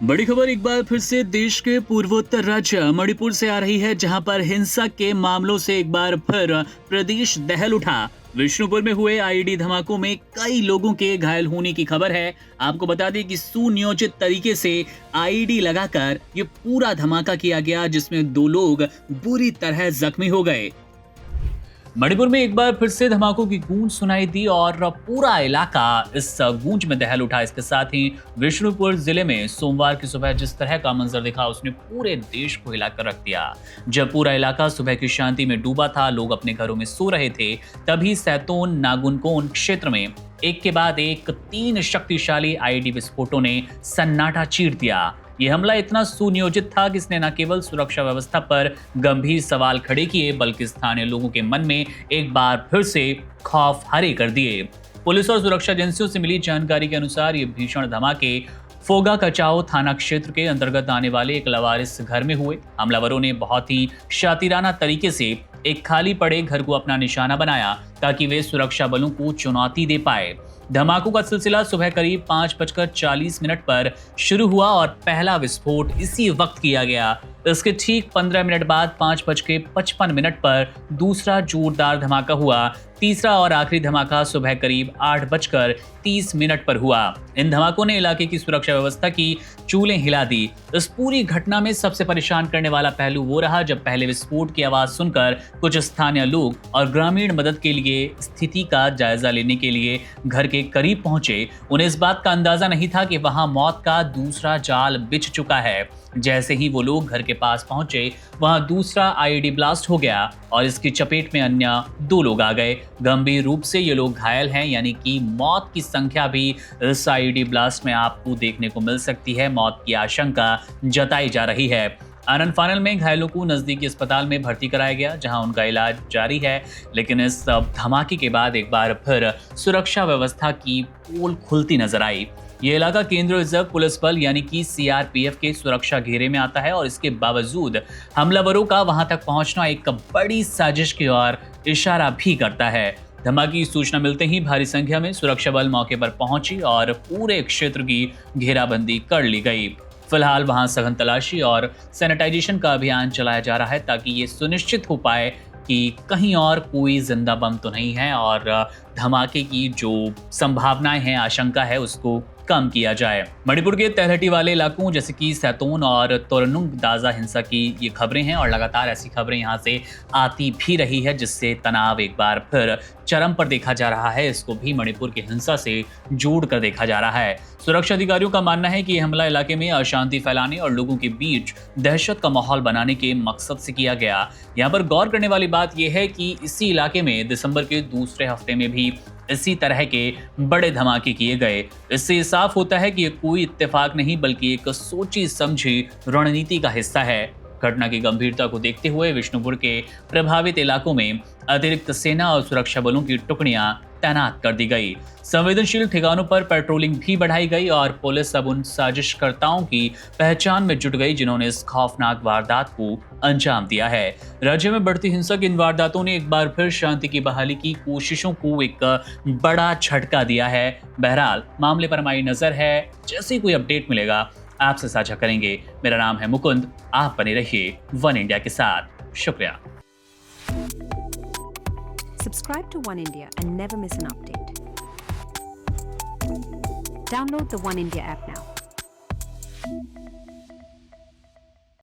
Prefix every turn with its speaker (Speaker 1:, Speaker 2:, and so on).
Speaker 1: बड़ी खबर एक बार फिर से देश के पूर्वोत्तर राज्य मणिपुर से आ रही है, जहां पर हिंसा के मामलों से एक बार फिर प्रदेश दहल उठा। विष्णुपुर में हुए आईईडी धमाकों में कई लोगों के घायल होने की खबर है। आपको बता दें कि सुनियोजित तरीके से आईईडी लगाकर ये पूरा धमाका किया गया, जिसमें 2 लोग बुरी तरह जख्मी हो गए। मणिपुर में एक बार फिर से धमाकों की गूंज सुनाई दी और पूरा इलाका इस गूंज में दहल उठा। इसके साथ ही विष्णुपुर जिले में सोमवार की सुबह जिस तरह का मंजर दिखा, उसने पूरे देश को हिलाकर रख दिया। जब पूरा इलाका सुबह की शांति में डूबा था, लोग अपने घरों में सो रहे थे, तभी सैतोन नागुनकोन क्षेत्र में एक के बाद एक 3 शक्तिशाली आईईडी विस्फोटों ने सन्नाटा चीर दिया। ये हमला इतना सुनियोजित था कि इसने न केवल सुरक्षा व्यवस्था पर गंभीर सवाल खड़े किए, बल्कि स्थानीय लोगों के मन में एक बार फिर से खौफ हरे कर दिए। पुलिस और सुरक्षा एजेंसियों से मिली जानकारी के अनुसार ये भीषण धमाके फोगा कचाओ थाना क्षेत्र के अंतर्गत आने वाले एक लवारिस घर में हुए। हमलावरों ने बहुत ही शातिराना तरीके से एक खाली पड़े घर को अपना निशाना बनाया, ताकि वे सुरक्षा बलों को चुनौती दे पाए। धमाकों का सिलसिला सुबह करीब 5:40 पर शुरू हुआ और पहला विस्फोट इसी वक्त किया गया। इसके ठीक 15 मिनट बाद 5:55 पर दूसरा जोरदार धमाका हुआ। तीसरा और आखिरी धमाका सुबह करीब 8:30 पर हुआ। इन धमाकों ने इलाके की सुरक्षा व्यवस्था की चूलें हिला दी। इस पूरी घटना में सबसे परेशान करने वाला पहलू वो रहा जब पहले विस्फोट की आवाज सुनकर कुछ स्थानीय लोग और ग्रामीण मदद के लिए स्थिति का जायजा लेने के लिए घर के करीब पहुंचे। उन्हें इस बात का अंदाजा नहीं था कि वहां मौत का दूसरा जाल बिछ चुका है। जैसे ही वो लोग घर के पास पहुंचे, वहां दूसरा आईईडी ब्लास्ट हो गया और इसकी चपेट में अन्य 2 लोग आ गए। गंभीर रूप से ये लोग घायल हैं, यानी कि मौत की संख्या भी इस आईईडी ब्लास्ट में आपको देखने को मिल सकती है। मौत की आशंका जताई जा रही है। आनन फानल में घायलों को नजदीकी अस्पताल में भर्ती कराया गया, जहां उनका इलाज जारी है। लेकिन इस धमाके के बाद एक बार फिर सुरक्षा व्यवस्था की पोल खुलती नजर आई। ये इलाका केंद्रीय रिजर्व पुलिस बल यानी कि सीआरपीएफ के सुरक्षा घेरे में आता है और इसके बावजूद हमलावरों का वहां तक पहुंचना एक बड़ी साजिश की ओर इशारा भी करता है। धमाके की सूचना मिलते ही भारी संख्या में सुरक्षा बल मौके पर पहुंची और पूरे क्षेत्र की घेराबंदी कर ली गई। फिलहाल वहां सघन तलाशी और सैनिटाइजेशन का अभियान चलाया जा रहा है, ताकि ये सुनिश्चित हो पाए कि कहीं और कोई जिंदा बम तो नहीं है और धमाके की जो संभावनाएं हैं, आशंका है, उसको कम किया जाए। मणिपुर के तलहटी वाले इलाकों जैसे कि सैतोन और तोरनुंग दाजा हिंसा की ये खबरें हैं और लगातार ऐसी खबरें यहां से आती भी रही है, जिससे तनाव एक बार फिर चरम पर देखा जा रहा है। इसको भी मणिपुर की हिंसा से जोड़कर देखा जा रहा है। सुरक्षा अधिकारियों का मानना है कि यह हमला इलाके में अशांति फैलाने और लोगों के बीच दहशत का माहौल बनाने के मकसद से किया गया। यहाँ पर गौर करने वाली बात यह है कि इसी इलाके में दिसंबर के दूसरे हफ्ते में भी इसी तरह के बड़े धमाके किए गए। इससे साफ होता है कि ये कोई इत्तेफाक नहीं, बल्कि एक सोची समझी रणनीति का हिस्सा है। घटना की गंभीरता को देखते हुए विष्णुपुर के प्रभावित इलाकों में अतिरिक्त सेना और सुरक्षा बलों की टुकड़ियां तैनात कर दी गई। संवेदनशील ठिकानों पर पेट्रोलिंग भी बढ़ाई गई और पुलिस अब उन साजिशकर्ताओं की पहचान में जुट गई जिन्होंने इस खौफनाक वारदात को अंजाम दिया है। राज्य में बढ़ती हिंसा की इन वारदातों ने एक बार फिर शांति की बहाली की कोशिशों को एक बड़ा झटका दिया है। बहरहाल मामले पर हमारी नजर है, जैसे ही कोई अपडेट मिलेगा आपसे साझा करेंगे। मेरा नाम है मुकुंद, आप बने रहिए वन इंडिया के साथ। शुक्रिया।
Speaker 2: Subscribe to One India and never miss an update. Download the One India app now.